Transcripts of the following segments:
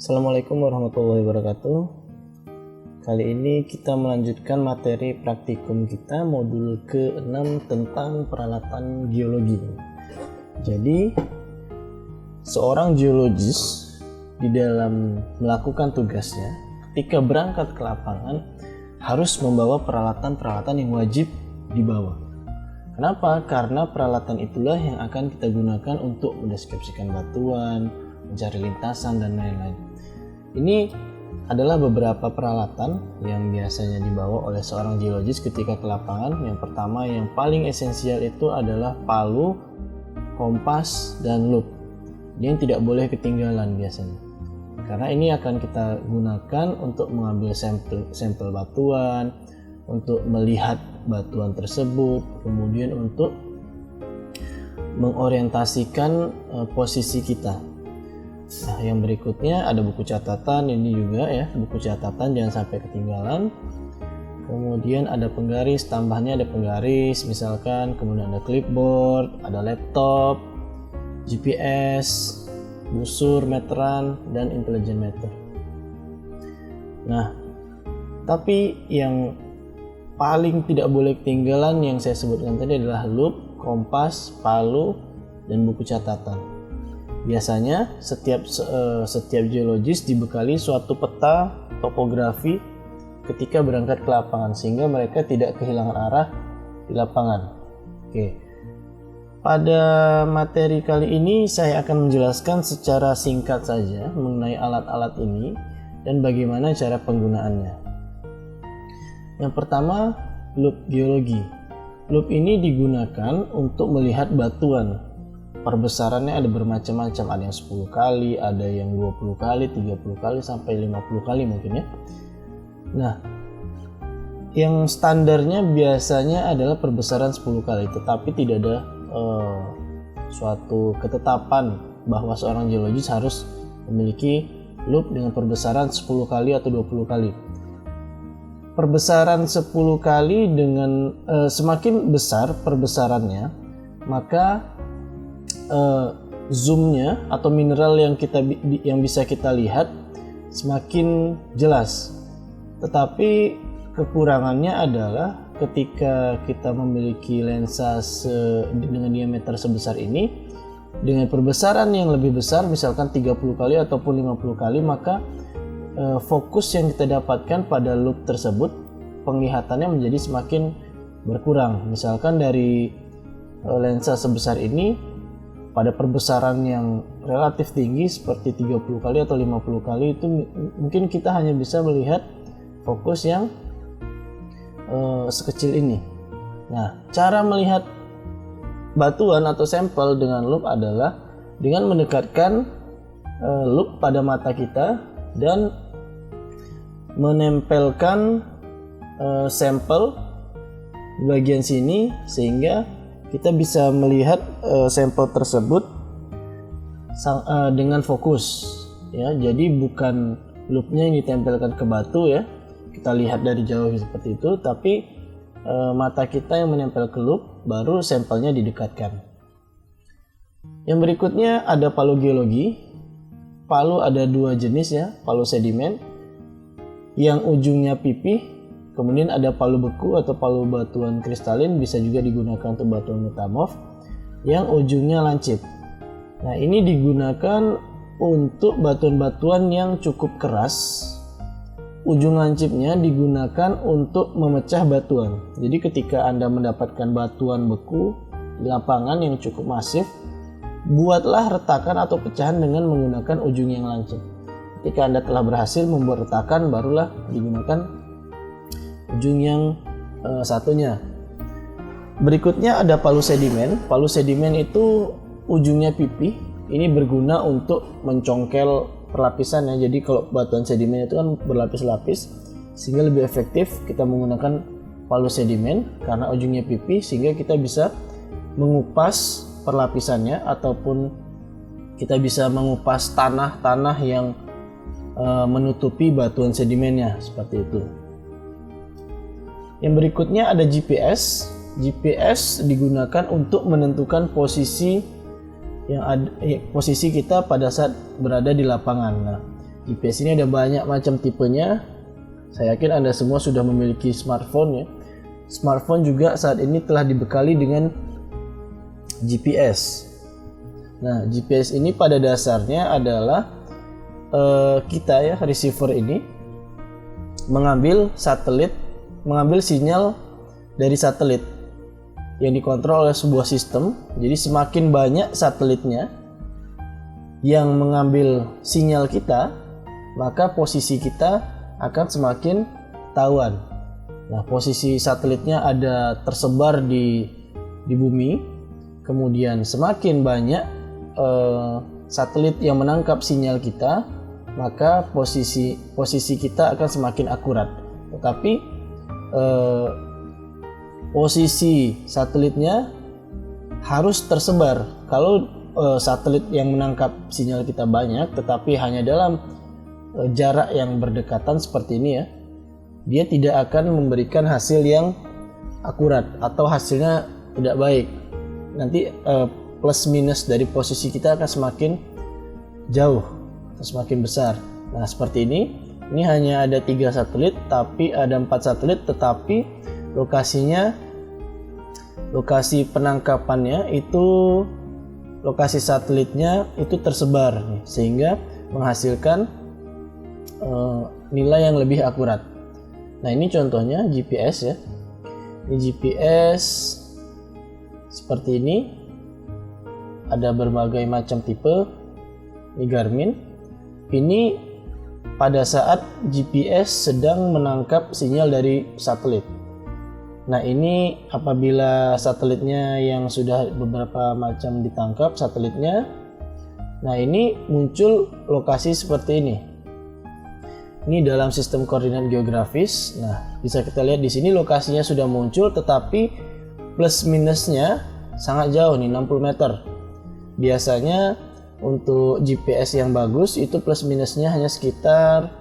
Assalamualaikum warahmatullahi wabarakatuh. Kali ini kita melanjutkan materi praktikum kita modul ke-6 tentang peralatan geologi. Jadi, seorang geologis di dalam melakukan tugasnya ketika berangkat ke lapangan harus membawa peralatan-peralatan yang wajib dibawa. Kenapa? Karena peralatan itulah yang akan kita gunakan untuk mendeskripsikan batuan, mencari lintasan, dan lain-lain. Ini adalah beberapa peralatan yang biasanya dibawa oleh seorang geologis ketika ke lapangan. Yang pertama, yang paling esensial itu adalah palu, kompas, dan loop. Ini yang tidak boleh ketinggalan biasanya, karena ini akan kita gunakan untuk mengambil sampel batuan, untuk melihat batuan tersebut, kemudian untuk mengorientasikan posisi kita. Nah, yang berikutnya ada buku catatan, ini juga ya, buku catatan jangan sampai ketinggalan. Kemudian ada penggaris, tambahnya ada penggaris misalkan, kemudian ada clipboard, ada laptop, GPS, busur, meteran, dan intelligent meter. Nah, tapi yang paling tidak boleh ketinggalan yang saya sebutkan tadi adalah loop, kompas, palu, dan buku catatan. Biasanya setiap geologis dibekali suatu peta topografi ketika berangkat ke lapangan sehingga mereka tidak kehilangan arah di lapangan. Oke. Pada materi kali ini saya akan menjelaskan secara singkat saja mengenai alat-alat ini dan bagaimana cara penggunaannya. Yang pertama, loop geologi. Loop ini digunakan untuk melihat batuan. Perbesarannya ada bermacam-macam, ada yang 10 kali, ada yang 20 kali, 30 kali, sampai 50 kali mungkin ya. Nah, yang standarnya biasanya adalah perbesaran 10 kali, tetapi tidak ada suatu ketetapan bahwa seorang geologis harus memiliki loop dengan perbesaran 10 kali atau 20 kali. Perbesaran 10 kali dengan semakin besar perbesarannya, maka zoomnya atau mineral yang bisa kita lihat semakin jelas. Tetapi kekurangannya adalah ketika kita memiliki lensa dengan diameter sebesar ini dengan perbesaran yang lebih besar, misalkan 30 kali ataupun 50 kali, maka fokus yang kita dapatkan pada loop tersebut penglihatannya menjadi semakin berkurang. Misalkan dari lensa sebesar ini pada perbesaran yang relatif tinggi seperti 30 kali atau 50 kali itu mungkin kita hanya bisa melihat fokus yang sekecil ini. Nah, cara melihat batuan atau sampel dengan loop adalah dengan mendekatkan loop pada mata kita dan menempelkan sampel di bagian sini sehingga kita bisa melihat sampel tersebut dengan fokus ya. Jadi bukan loopnya yang ditempelkan ke batu ya, kita lihat dari jauh seperti itu, tapi mata kita yang menempel ke loop, baru sampelnya didekatkan. Yang berikutnya ada palu geologi. Palu ada dua jenis ya, palu sedimen yang ujungnya pipih. Kemudian ada palu beku atau palu batuan kristalin, bisa juga digunakan untuk batuan metamorf yang ujungnya lancip. Nah, ini digunakan untuk batuan-batuan yang cukup keras. Ujung lancipnya digunakan untuk memecah batuan. Jadi ketika Anda mendapatkan batuan beku di lapangan yang cukup masif, buatlah retakan atau pecahan dengan menggunakan ujung yang lancip. Ketika Anda telah berhasil membuat retakan, barulah digunakan ujung yang satunya. Berikutnya ada palu sedimen. Palu sedimen itu ujungnya pipih. Ini berguna untuk mencongkel perlapisan ya. Jadi kalau batuan sedimen itu kan berlapis-lapis, sehingga lebih efektif kita menggunakan palu sedimen karena ujungnya pipih, sehingga kita bisa mengupas perlapisannya ataupun kita bisa mengupas tanah-tanah yang menutupi batuan sedimennya seperti itu. Yang berikutnya ada GPS. GPS digunakan untuk menentukan posisi posisi kita pada saat berada di lapangan. Nah, GPS ini ada banyak macam tipenya. Saya yakin Anda semua sudah memiliki smartphone ya. Smartphone juga saat ini telah dibekali dengan GPS. Nah, GPS ini pada dasarnya adalah kita ya, receiver ini mengambil sinyal dari satelit yang dikontrol oleh sebuah sistem. Jadi semakin banyak satelitnya yang mengambil sinyal kita, maka posisi kita akan semakin ketahuan. Nah, posisi satelitnya ada tersebar di bumi. Kemudian semakin banyak satelit yang menangkap sinyal kita, maka posisi kita akan semakin akurat. Tetapi posisi satelitnya harus tersebar. Kalau satelit yang menangkap sinyal kita banyak, tetapi hanya dalam jarak yang berdekatan seperti ini ya, dia tidak akan memberikan hasil yang akurat atau hasilnya tidak baik. Nanti plus minus dari posisi kita akan semakin jauh atau semakin besar. Nah, seperti ini hanya ada 3 satelit, tapi ada 4 satelit, tetapi lokasi penangkapannya itu, lokasi satelitnya itu tersebar nih, sehingga menghasilkan nilai yang lebih akurat. Nah, ini contohnya GPS ya. Ini GPS seperti ini, ada berbagai macam tipe. Ini Garmin. Ini pada saat GPS sedang menangkap sinyal dari satelit. Nah, ini apabila satelitnya yang sudah beberapa macam ditangkap satelitnya, nah ini muncul lokasi seperti ini. Ini dalam sistem koordinat geografis. Nah, bisa kita lihat di sini lokasinya sudah muncul, tetapi plus minusnya sangat jauh nih, 60 meter. Biasanya untuk GPS yang bagus itu plus minusnya hanya sekitar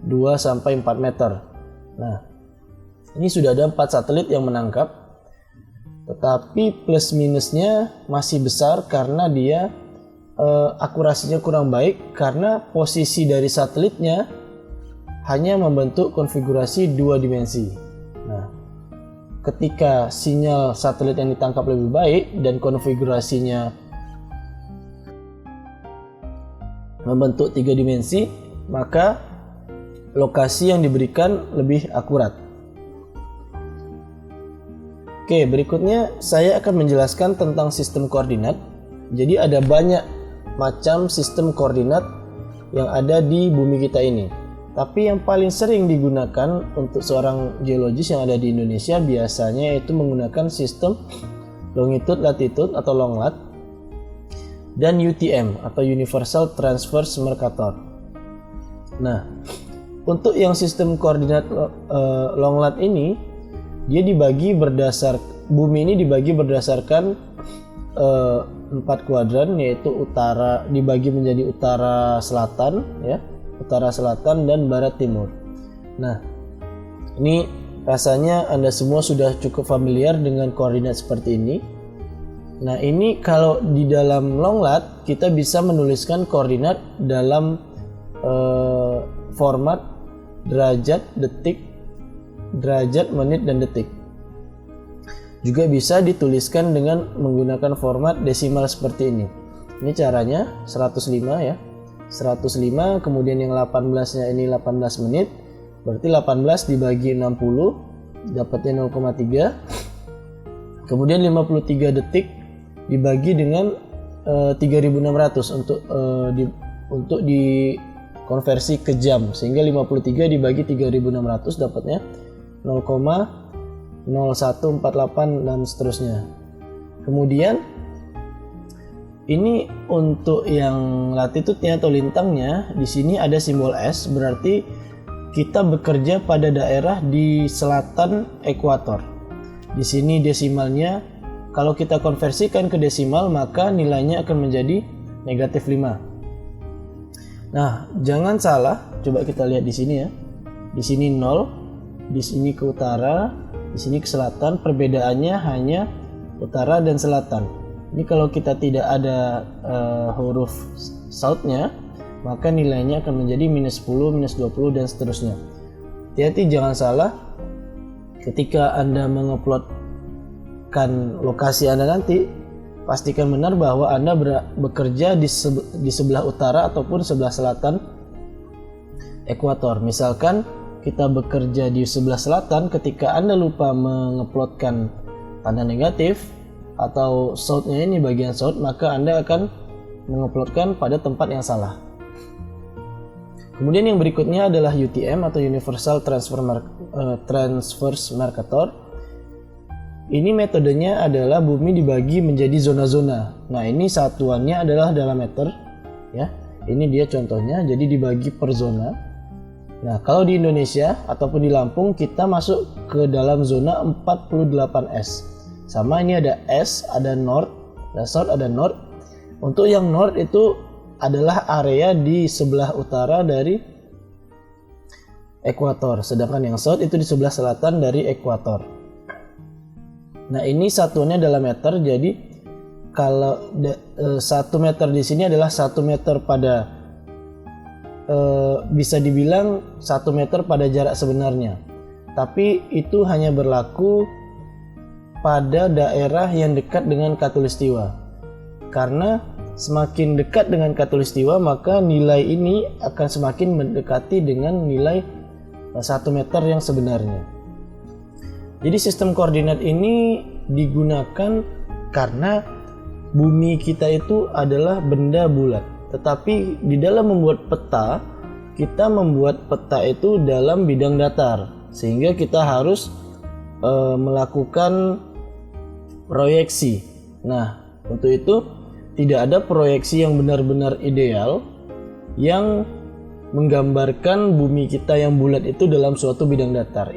2-4 meter. Nah, ini sudah ada 4 satelit yang menangkap, tetapi plus minusnya masih besar karena dia akurasinya kurang baik, karena posisi dari satelitnya hanya membentuk konfigurasi 2 dimensi. Nah, ketika sinyal satelit yang ditangkap lebih baik dan konfigurasinya membentuk 3 dimensi, maka lokasi yang diberikan lebih akurat. Oke, berikutnya saya akan menjelaskan tentang sistem koordinat. Jadi ada banyak macam sistem koordinat yang ada di bumi kita ini. Tapi yang paling sering digunakan untuk seorang geologis yang ada di Indonesia biasanya itu menggunakan sistem longitude, latitude atau long lat, dan UTM atau Universal Transverse Mercator. Nah, untuk yang sistem koordinat long lat ini, dia dibagi bumi ini dibagi berdasarkan 4 kuadran, yaitu utara dibagi menjadi utara selatan ya, utara selatan dan barat timur. Nah, ini rasanya Anda semua sudah cukup familiar dengan koordinat seperti ini. Nah, ini kalau di dalam long lat kita bisa menuliskan koordinat dalam format derajat, detik, derajat, menit, dan detik. Juga bisa dituliskan dengan menggunakan format desimal seperti ini. Ini caranya 105 ya. 105, kemudian yang 18-nya ini 18 menit. Berarti 18 dibagi 60 dapatnya 0,3. Kemudian 53 detik dibagi dengan 3600 untuk dikonversi ke jam, sehingga 53 dibagi 3600 dapatnya 0,0148 dan seterusnya. Kemudian ini untuk yang latitude-nya atau lintangnya, di sini ada simbol S, berarti kita bekerja pada daerah di selatan ekuator. Di sini desimalnya, kalau kita konversikan ke desimal maka nilainya akan menjadi negatif 5. Nah, jangan salah, coba kita lihat di sini ya. Di sini 0, di sini ke utara, di sini ke selatan, perbedaannya hanya utara dan selatan. Ini kalau kita tidak ada huruf south-nya, maka nilainya akan menjadi minus 10, minus 20, dan seterusnya. Hati-hati, jangan salah ketika Anda menguploadkan lokasi Anda nanti, pastikan benar bahwa Anda bekerja di sebelah utara ataupun sebelah selatan ekuator. Misalkan kita bekerja di sebelah selatan, ketika Anda lupa menguploadkan tanda negatif atau south-nya ini bagian south, maka Anda akan menguploadkan pada tempat yang salah. Kemudian yang berikutnya adalah UTM atau Universal Transverse Mercator. Ini metodenya adalah bumi dibagi menjadi zona-zona. Nah, ini satuannya adalah dalam meter ya. Ini dia contohnya, jadi dibagi per zona. Nah, kalau di Indonesia ataupun di Lampung kita masuk ke dalam zona 48S. Sama, ini ada S, ada North, ada South, ada North. Untuk yang North itu adalah area di sebelah utara dari ekuator, sedangkan yang South itu di sebelah selatan dari ekuator. Nah, ini satuannya dalam meter, jadi kalau 1 meter di sini adalah 1 meter pada bisa dibilang 1 meter pada jarak sebenarnya, tapi itu hanya berlaku pada daerah yang dekat dengan khatulistiwa. Karena semakin dekat dengan khatulistiwa, maka nilai ini akan semakin mendekati dengan nilai 1 meter yang sebenarnya. Jadi sistem koordinat ini digunakan karena bumi kita itu adalah benda bulat. Tetapi di dalam membuat peta, kita membuat peta itu dalam bidang datar, sehingga kita harus melakukan proyeksi. Nah, untuk itu tidak ada proyeksi yang benar-benar ideal yang menggambarkan bumi kita yang bulat itu dalam suatu bidang datar.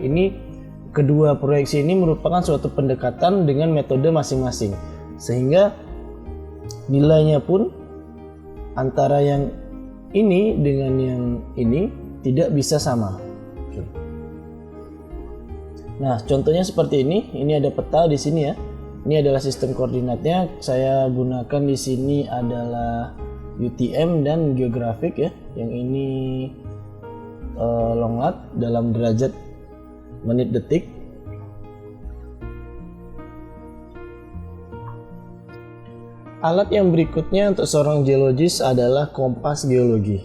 Kedua proyeksi ini merupakan suatu pendekatan dengan metode masing-masing, sehingga nilainya pun antara yang ini dengan yang ini tidak bisa sama. Nah, contohnya seperti ini. Ini ada peta di sini ya. Ini adalah sistem koordinatnya. Saya gunakan di sini adalah UTM dan geografik ya. Yang ini long lat dalam derajat menit detik. Alat yang berikutnya untuk seorang geologis adalah kompas geologi.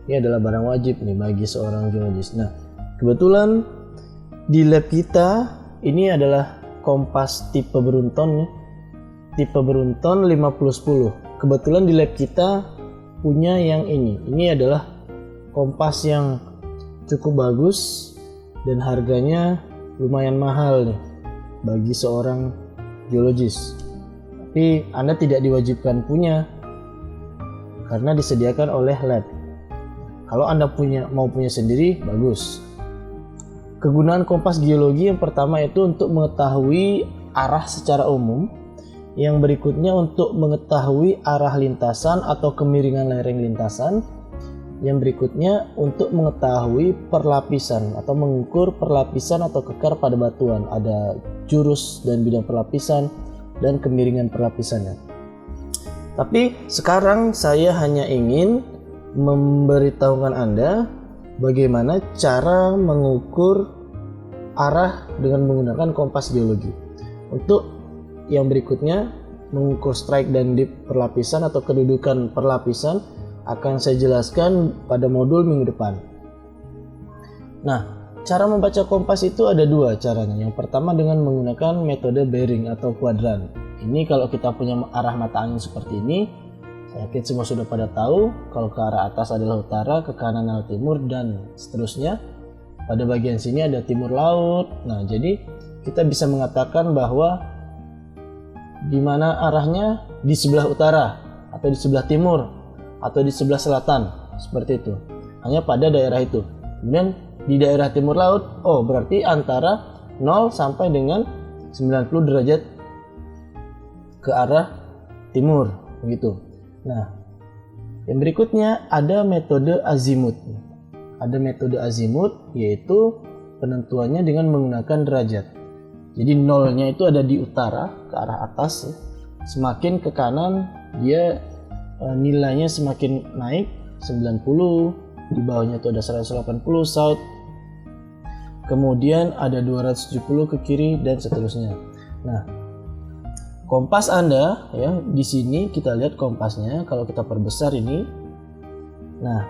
Ini adalah barang wajib nih bagi seorang geologis. Nah, kebetulan di lab kita ini adalah kompas tipe Brunton nih. Tipe Brunton 5010. Kebetulan di lab kita punya yang ini. Ini adalah kompas yang cukup bagus dan harganya lumayan mahal nih bagi seorang geologis. Tapi Anda tidak diwajibkan punya karena disediakan oleh lab. Kalau Anda mau punya sendiri, bagus. Kegunaan kompas geologi yang pertama itu untuk mengetahui arah secara umum. Yang berikutnya untuk mengetahui arah lintasan atau kemiringan lereng lintasan. Yang berikutnya untuk mengetahui perlapisan atau mengukur perlapisan atau kekar pada batuan. Ada jurus dan bidang perlapisan dan kemiringan perlapisannya. Tapi sekarang saya hanya ingin memberitahukan Anda bagaimana cara mengukur arah dengan menggunakan kompas geologi. Untuk yang berikutnya, mengukur strike dan dip perlapisan atau kedudukan perlapisan akan saya jelaskan pada modul minggu depan. Nah, cara membaca kompas itu ada dua caranya. Yang pertama dengan menggunakan metode bearing atau kuadran. Ini kalau kita punya arah mata angin seperti ini, saya yakin semua sudah pada tahu kalau ke arah atas adalah utara, ke kanan adalah timur, dan seterusnya. Pada bagian sini ada timur laut. Nah, jadi kita bisa mengatakan bahwa di mana arahnya di sebelah utara atau di sebelah timur atau di sebelah selatan, seperti itu. Hanya pada daerah itu. Kemudian di daerah timur laut, berarti antara 0 sampai dengan 90 derajat ke arah timur, begitu. Nah, yang berikutnya ada metode azimut. Ada metode azimut, yaitu penentuannya dengan menggunakan derajat. Jadi nolnya itu ada di utara ke arah atas ya. Semakin ke kanan dia nilainya semakin naik, 90, di bawahnya itu ada 180 south, kemudian ada 270 ke kiri dan seterusnya. Nah, kompas Anda ya, di sini kita lihat kompasnya kalau kita perbesar ini. Nah,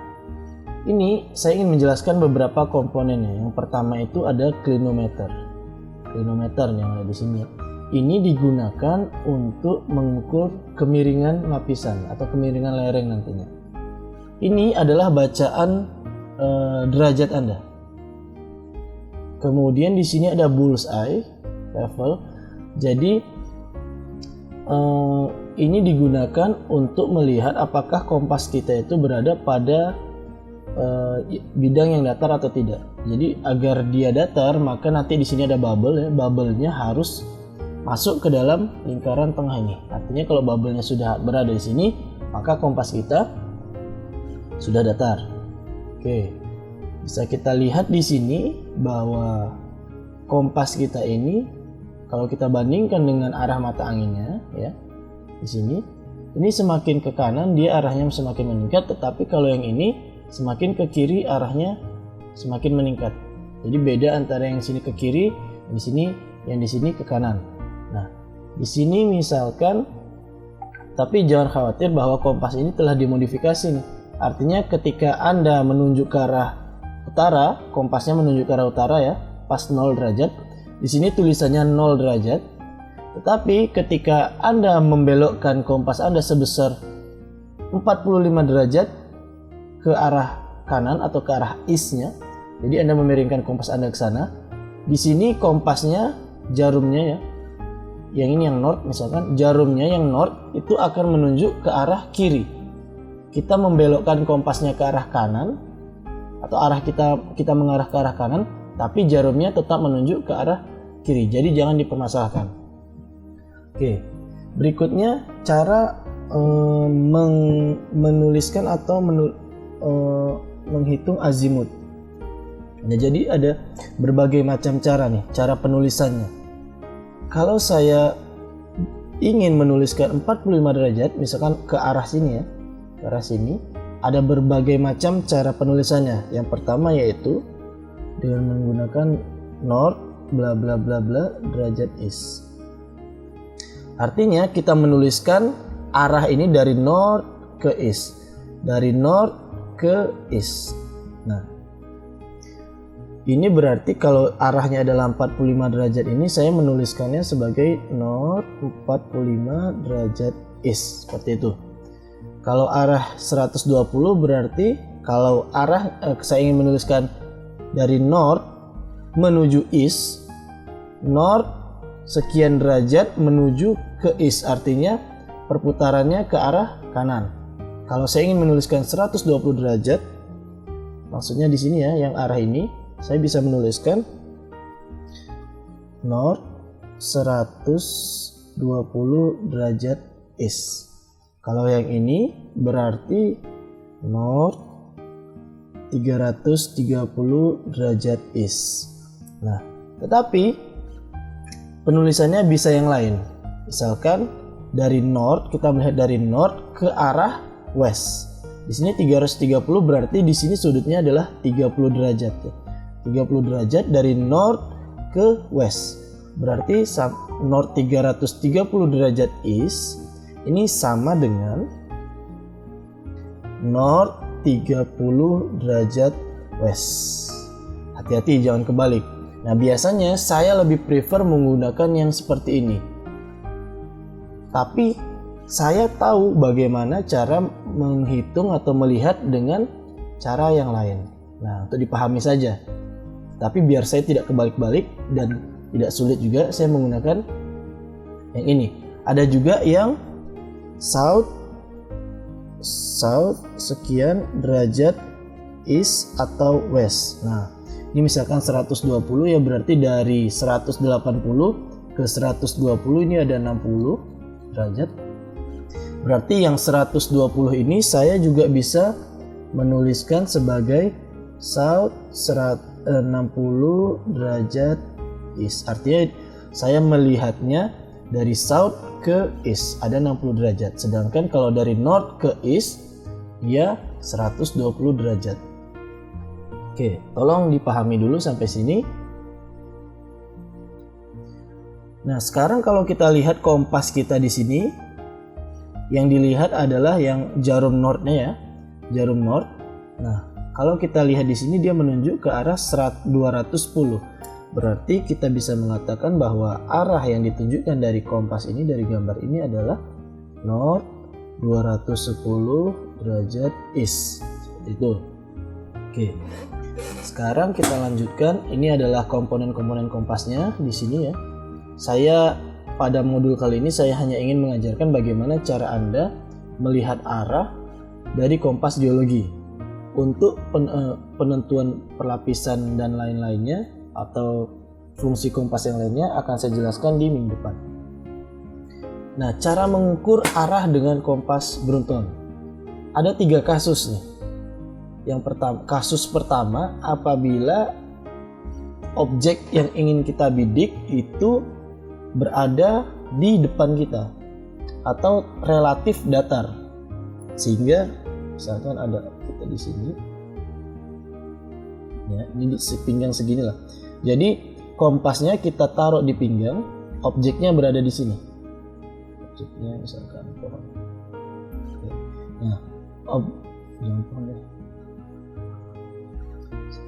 ini saya ingin menjelaskan beberapa komponennya. Yang pertama itu ada clinometer. Clinometer yang ada di sini. Ini digunakan untuk mengukur kemiringan lapisan atau kemiringan lereng nantinya. Ini adalah bacaan derajat Anda. Kemudian di sini ada bullseye level. Jadi ini digunakan untuk melihat apakah kompas kita itu berada pada bidang yang datar atau tidak. Jadi agar dia datar, maka nanti di sini ada bubble ya. Bubble-nya harus masuk ke dalam lingkaran tengah ini. Artinya kalau bubble-nya sudah berada di sini, maka kompas kita sudah datar. Oke. Bisa kita lihat di sini bahwa kompas kita ini kalau kita bandingkan dengan arah mata anginnya ya, di sini ini semakin ke kanan dia arahnya semakin meningkat, tetapi kalau yang ini semakin ke kiri arahnya semakin meningkat. Jadi beda antara yang sini ke kiri, yang di sini ke kanan. Nah, di sini misalkan, tapi jangan khawatir bahwa kompas ini telah dimodifikasi nih. Artinya ketika Anda menunjuk ke arah utara, kompasnya menunjuk ke arah utara ya, pas 0 derajat. Di sini tulisannya 0 derajat. Tetapi ketika Anda membelokkan kompas Anda sebesar 45 derajat ke arah kanan atau ke arah east-nya, jadi Anda memiringkan kompas Anda ke sana. Di sini kompasnya, jarumnya ya, yang ini yang north misalkan, jarumnya yang north itu akan menunjuk ke arah kiri. Kita membelokkan kompasnya ke arah kanan atau arah kita mengarah ke arah kanan, tapi jarumnya tetap menunjuk ke arah kiri. Jadi jangan dipermasalahkan. Oke, berikutnya cara menuliskan atau menghitung azimut. Nah, jadi ada berbagai macam cara nih, cara penulisannya. Kalau saya ingin menuliskan 45 derajat, misalkan ke arah sini ya, ke arah sini, ada berbagai macam cara penulisannya. Yang pertama yaitu dengan menggunakan north bla bla bla bla derajat east. Artinya kita menuliskan arah ini dari north ke east, dari north ke east. Nah, ini berarti kalau arahnya adalah 45 derajat ini saya menuliskannya sebagai north 45 derajat east, seperti itu. Kalau arah 120 berarti kalau arah saya ingin menuliskan dari north menuju east, north sekian derajat menuju ke east, artinya perputarannya ke arah kanan. Kalau saya ingin menuliskan 120 derajat, maksudnya di sini ya, yang arah ini, saya bisa menuliskan north 120 derajat east. Kalau yang ini berarti north 330 derajat east. Nah, tetapi penulisannya bisa yang lain. Misalkan dari north, kita melihat dari north ke arah west. Di sini 330 berarti di sini sudutnya adalah 30 derajat. 30 derajat dari north ke west. Berarti north 330 derajat east ini sama dengan north 30 derajat west. Hati-hati jangan kebalik. Nah, biasanya saya lebih prefer menggunakan yang seperti ini. Tapi saya tahu bagaimana cara menghitung atau melihat dengan cara yang lain. Nah, untuk dipahami saja. Tapi biar saya tidak kebalik-balik dan tidak sulit juga, saya menggunakan yang ini. Ada juga yang south sekian derajat east atau west. Nah, ini misalkan 120 ya, berarti dari 180 ke 120 ini ada 60 derajat. Berarti yang 120 ini saya juga bisa menuliskan sebagai south 60 derajat east. Artinya saya melihatnya dari south ke east ada 60 derajat. Sedangkan kalau dari north ke east dia 120 derajat. Oke, tolong dipahami dulu sampai sini. Nah, sekarang kalau kita lihat kompas kita di sini, yang dilihat adalah yang jarum northnya ya, jarum north. Nah, kalau kita lihat di sini dia menunjuk ke arah 210. Berarti kita bisa mengatakan bahwa arah yang ditunjukkan dari kompas ini, dari gambar ini adalah north 210 derajat east. Seperti itu. Oke. Sekarang kita lanjutkan. Ini adalah komponen-komponen kompasnya di sini ya. Saya pada modul kali ini saya hanya ingin mengajarkan bagaimana cara Anda melihat arah dari kompas geologi. Untuk penentuan perlapisan dan lain-lainnya atau fungsi kompas yang lainnya akan saya jelaskan di minggu depan. Nah, cara mengukur arah dengan kompas Brunton. Ada 3 kasus nih. Yang pertama, kasus pertama apabila objek yang ingin kita bidik itu berada di depan kita atau relatif datar, sehingga misalkan ada kita di sini ya, ini di pinggang segini lah. Jadi kompasnya kita taruh di pinggang, objeknya berada di sini, objeknya misalkan pohon. Oke. Nah, jangan pohon deh,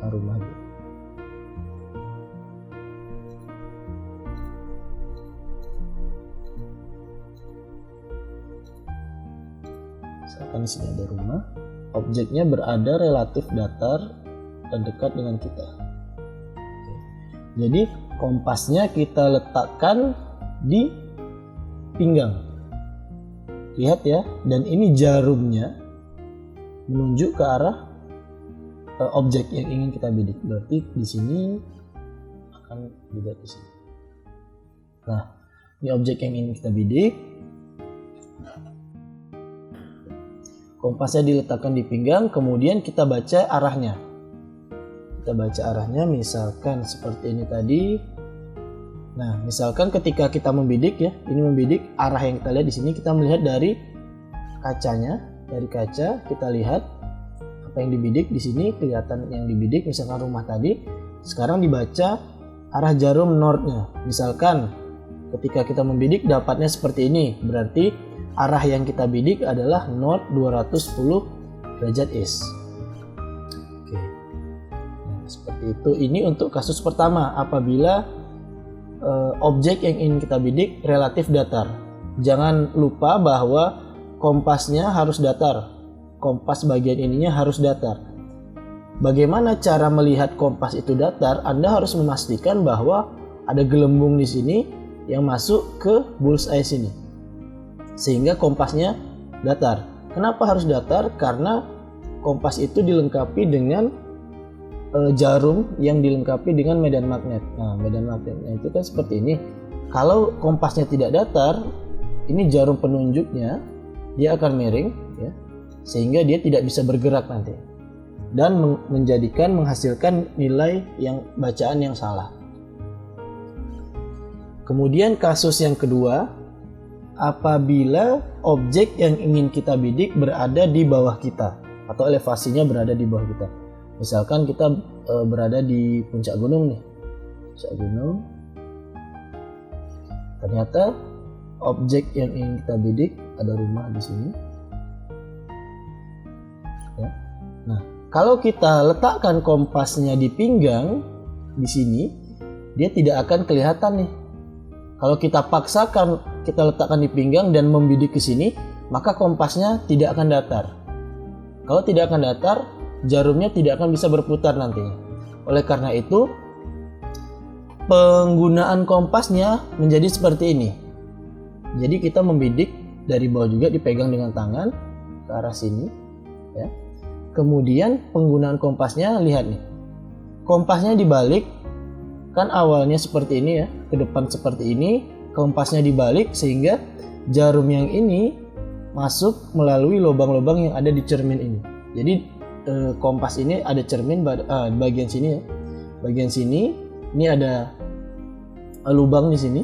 rumah gitu. Misalkan di sini ada rumah, objeknya berada relatif datar dan dekat dengan kita. Oke. Jadi kompasnya kita letakkan di pinggang. Lihat ya, dan ini jarumnya menunjuk ke arah objek yang ingin kita bidik. Berarti di sini akan dilihat di sini. Nah, ini objek yang ingin kita bidik. Kompasnya diletakkan di pinggang, kemudian kita baca arahnya. Kita baca arahnya, misalkan seperti ini tadi. Nah, misalkan ketika kita membidik ya, ini membidik, arah yang kita lihat di sini kita melihat dari kacanya, dari kaca kita lihat apa yang dibidik di sini, kelihatan yang dibidik misalkan rumah tadi. Sekarang dibaca arah jarum northnya. Misalkan ketika kita membidik dapatnya seperti ini, berarti arah yang kita bidik adalah north 210 derajat east. Oke. Nah, seperti itu. Ini untuk kasus pertama apabila objek yang ingin kita bidik relatif datar. Jangan lupa bahwa kompasnya harus datar. Kompas bagian ininya harus datar. Bagaimana cara melihat kompas itu datar? Anda harus memastikan bahwa ada gelembung di sini yang masuk ke bullseye sini, sehingga kompasnya datar. Kenapa harus datar? Karena kompas itu dilengkapi dengan jarum yang dilengkapi dengan medan magnet. Nah, medan magnetnya itu kan seperti ini. Kalau kompasnya tidak datar, ini jarum penunjuknya dia akan miring ya, sehingga dia tidak bisa bergerak nanti dan menghasilkan nilai yang bacaan yang salah. Kemudian kasus yang kedua, apabila objek yang ingin kita bidik berada di bawah kita atau elevasinya berada di bawah kita. Misalkan kita berada di puncak gunung nih, puncak gunung. Ternyata objek yang ingin kita bidik ada rumah di sini. Ya. Nah, kalau kita letakkan kompasnya di pinggang di sini, dia tidak akan kelihatan nih. Kalau kita paksakan, kita letakkan di pinggang dan membidik ke sini, maka kompasnya tidak akan datar. Kalau tidak akan datar, jarumnya tidak akan bisa berputar nantinya. Oleh karena itu, penggunaan kompasnya menjadi seperti ini. Jadi kita membidik dari bawah juga, dipegang dengan tangan ke arah sini, ya. Kemudian penggunaan kompasnya, lihat nih, kompasnya dibalik, kan awalnya seperti ini ya, ke depan seperti ini, kompasnya dibalik sehingga jarum yang ini masuk melalui lubang-lubang yang ada di cermin ini. Jadi kompas ini ada cermin bagian sini ya, bagian sini ini ada lubang di sini,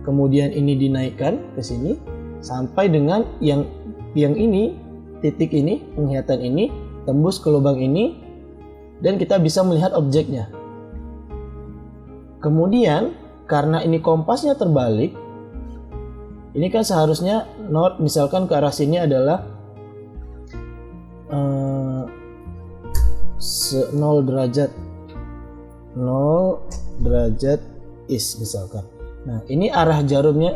kemudian ini dinaikkan ke sini sampai dengan yang ini titik ini, penglihatan ini, tembus ke lubang ini, dan kita bisa melihat objeknya. Kemudian, karena ini kompasnya terbalik, ini kan seharusnya north, misalkan ke arah sini adalah 0 derajat east misalkan. Nah, ini arah jarumnya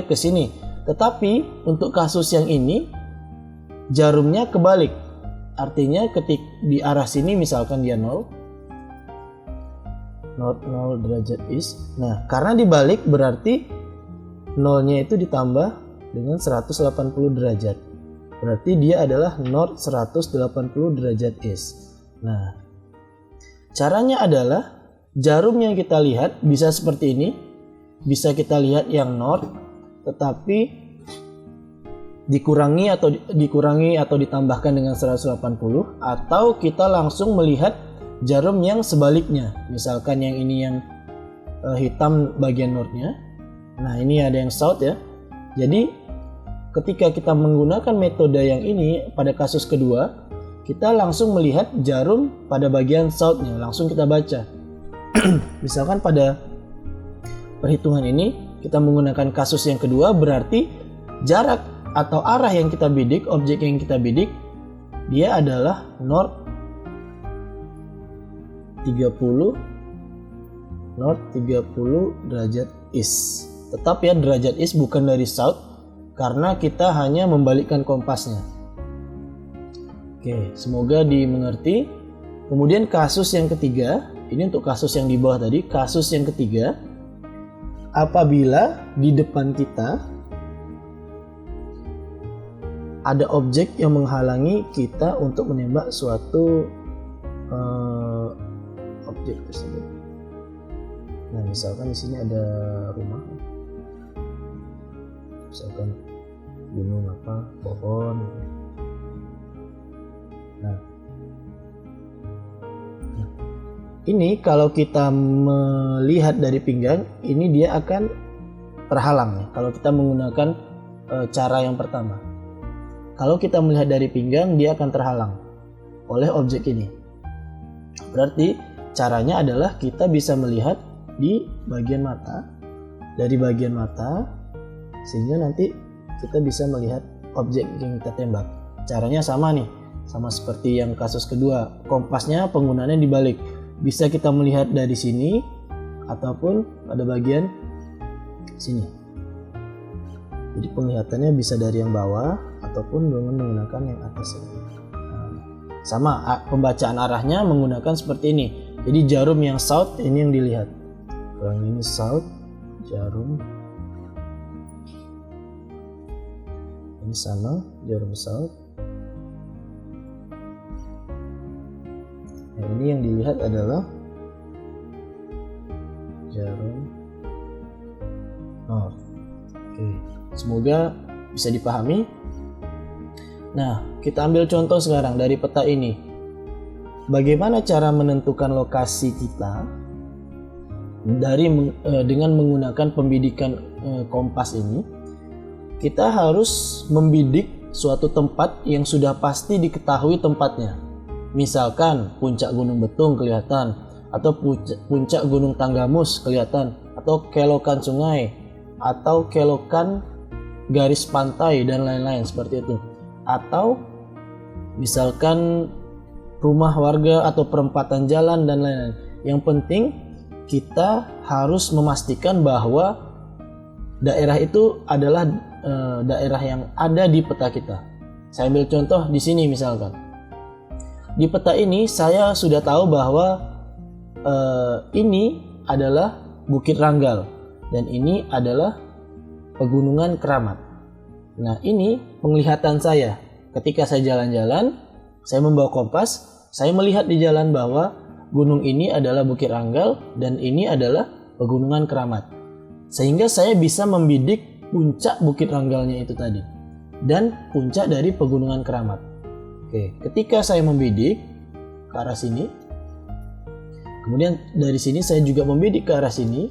ke sini. Tetapi untuk kasus yang ini jarumnya kebalik. Artinya ketika di arah sini misalkan dia 0 derajat east. Nah, karena dibalik berarti 0-nya itu ditambah dengan 180 derajat. Berarti dia adalah north 180 derajat east. Nah, caranya adalah jarum yang kita lihat bisa seperti ini. Bisa kita lihat yang north, tetapi dikurangi atau ditambahkan dengan 180, atau kita langsung melihat jarum yang sebaliknya. Misalkan yang ini yang hitam bagian northnya. Nah, ini ada yang south ya. Jadi ketika kita menggunakan metode yang ini pada kasus kedua, kita langsung melihat jarum pada bagian southnya, langsung kita baca. Misalkan pada perhitungan ini kita menggunakan kasus yang kedua, berarti jarak atau arah yang kita bidik, objek yang kita bidik, dia adalah north 30 derajat east. Tetap ya, derajat east bukan dari south, karena kita hanya membalikkan kompasnya. Oke, semoga dimengerti. Kemudian kasus yang ketiga, ini untuk kasus yang di bawah tadi. Kasus yang ketiga, apabila di depan kita ada objek yang menghalangi kita untuk menembak suatu objek tersebut. Nah, misalkan di sini ada rumah, misalkan gunung pohon. Nah, ini kalau kita melihat dari pinggang, ini dia akan terhalang ya, kalau kita menggunakan cara yang pertama. Kalau kita melihat dari pinggang, dia akan terhalang oleh objek ini. Berarti caranya adalah kita bisa melihat di bagian mata, dari bagian mata, sehingga nanti kita bisa melihat objek yang kita tembak. Caranya sama nih, sama seperti yang kasus kedua. Kompasnya penggunaannya dibalik. Bisa kita melihat dari sini ataupun pada bagian sini. Jadi penglihatannya bisa dari yang bawah ataupun dengan menggunakan yang atas ini. Nah, sama pembacaan arahnya menggunakan seperti ini. Jadi jarum yang south ini yang dilihat. Kalau ini south, jarum ini sama, jarum south. Nah, ini yang dilihat adalah jarum north. Oke, semoga bisa dipahami. Nah, kita ambil contoh sekarang dari peta ini. Bagaimana cara menentukan lokasi kita dengan menggunakan pembidikan kompas ini? Kita harus membidik suatu tempat yang sudah pasti diketahui tempatnya. Misalkan puncak Gunung Betung kelihatan, atau puncak Gunung Tanggamus kelihatan, atau kelokan sungai, atau kelokan garis pantai dan lain-lain seperti itu. Atau misalkan rumah warga atau perempatan jalan dan lain-lain. Yang penting kita harus memastikan bahwa daerah itu adalah daerah yang ada di peta kita. Saya ambil contoh di sini misalkan. Di peta ini saya sudah tahu bahwa ini adalah Bukit Ranggal dan ini adalah Pegunungan Keramat. Nah, ini penglihatan saya. Ketika saya jalan-jalan, saya membawa kompas, saya melihat di jalan bahwa gunung ini adalah Bukit Ranggal dan ini adalah Pegunungan Keramat. Sehingga saya bisa membidik puncak Bukit Ranggalnya itu tadi dan puncak dari Pegunungan Keramat. Oke, ketika saya membidik ke arah sini, kemudian dari sini saya juga membidik ke arah sini,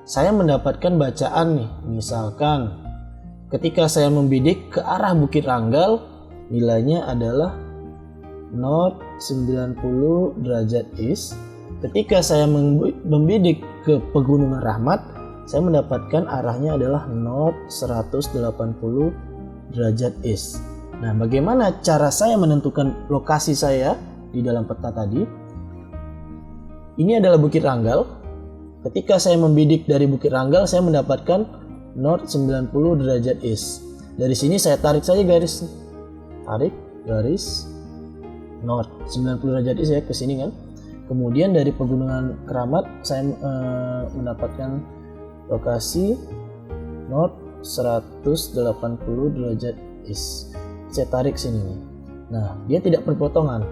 saya mendapatkan bacaan nih. Misalkan ketika saya membidik ke arah Bukit Ranggal, nilainya adalah North 90 derajat East. Ketika saya membidik ke Pegunungan Rahmat, saya mendapatkan arahnya adalah North 180 derajat East. Nah, bagaimana cara saya menentukan lokasi saya di dalam peta tadi? Ini adalah Bukit Ranggal. Ketika saya membidik dari Bukit Ranggal, saya mendapatkan North 90 derajat East. Dari sini saya tarik saja garis. Tarik garis North 90 derajat East ya, ke sini kan. Kemudian dari Pegunungan Keramat saya mendapatkan lokasi North 180 derajat East. Saya tarik sini nih. Nah, dia tidak berpotongan.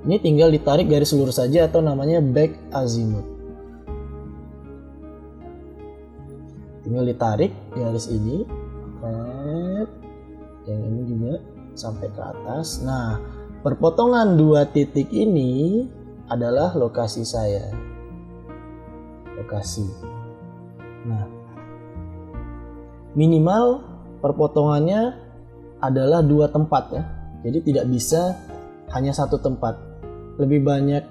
Ini tinggal ditarik garis lurus saja atau namanya back azimuth. Tinggal ditarik garis ini, yang ini juga sampai ke atas. Nah, perpotongan dua titik ini adalah lokasi saya. Lokasi. Nah, minimal perpotongannya adalah dua tempat ya. Jadi tidak bisa hanya satu tempat. Lebih banyak,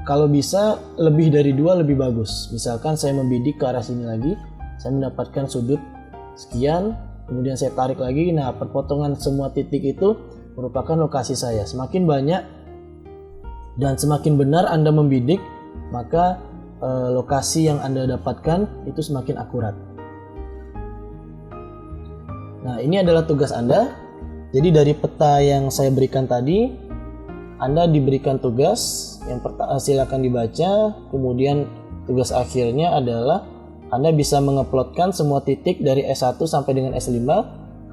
kalau bisa lebih dari dua lebih bagus. Misalkan saya membidik ke arah sini lagi, saya mendapatkan sudut sekian, kemudian saya tarik lagi. Nah, perpotongan semua titik itu merupakan lokasi saya. Semakin banyak dan semakin benar Anda membidik, maka lokasi yang Anda dapatkan itu semakin akurat. Nah, ini adalah tugas Anda. Jadi dari peta yang saya berikan tadi, Anda diberikan tugas yang silakan dibaca. Kemudian tugas akhirnya adalah Anda bisa mengeplotkan semua titik dari S1 sampai dengan S5,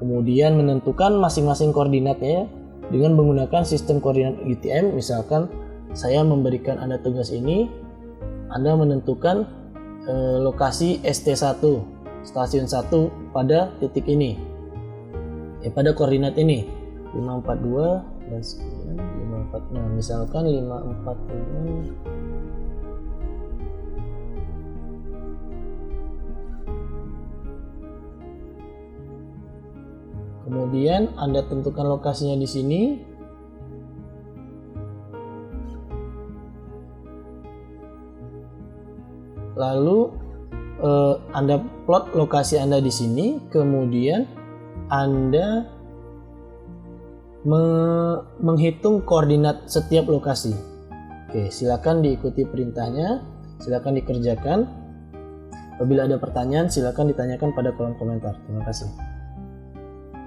kemudian menentukan masing-masing koordinatnya dengan menggunakan sistem koordinat UTM. Misalkan saya memberikan Anda tugas ini, Anda menentukan lokasi ST1, stasiun 1 pada titik ini. Pada koordinat ini 542 dan sekian 54. Nah, misalkan 545. Kemudian Anda tentukan lokasinya di sini. Lalu Anda plot lokasi Anda di sini, kemudian Anda menghitung koordinat setiap lokasi. Oke, silakan diikuti perintahnya, silakan dikerjakan. Apabila ada pertanyaan, silakan ditanyakan pada kolom komentar. Terima kasih.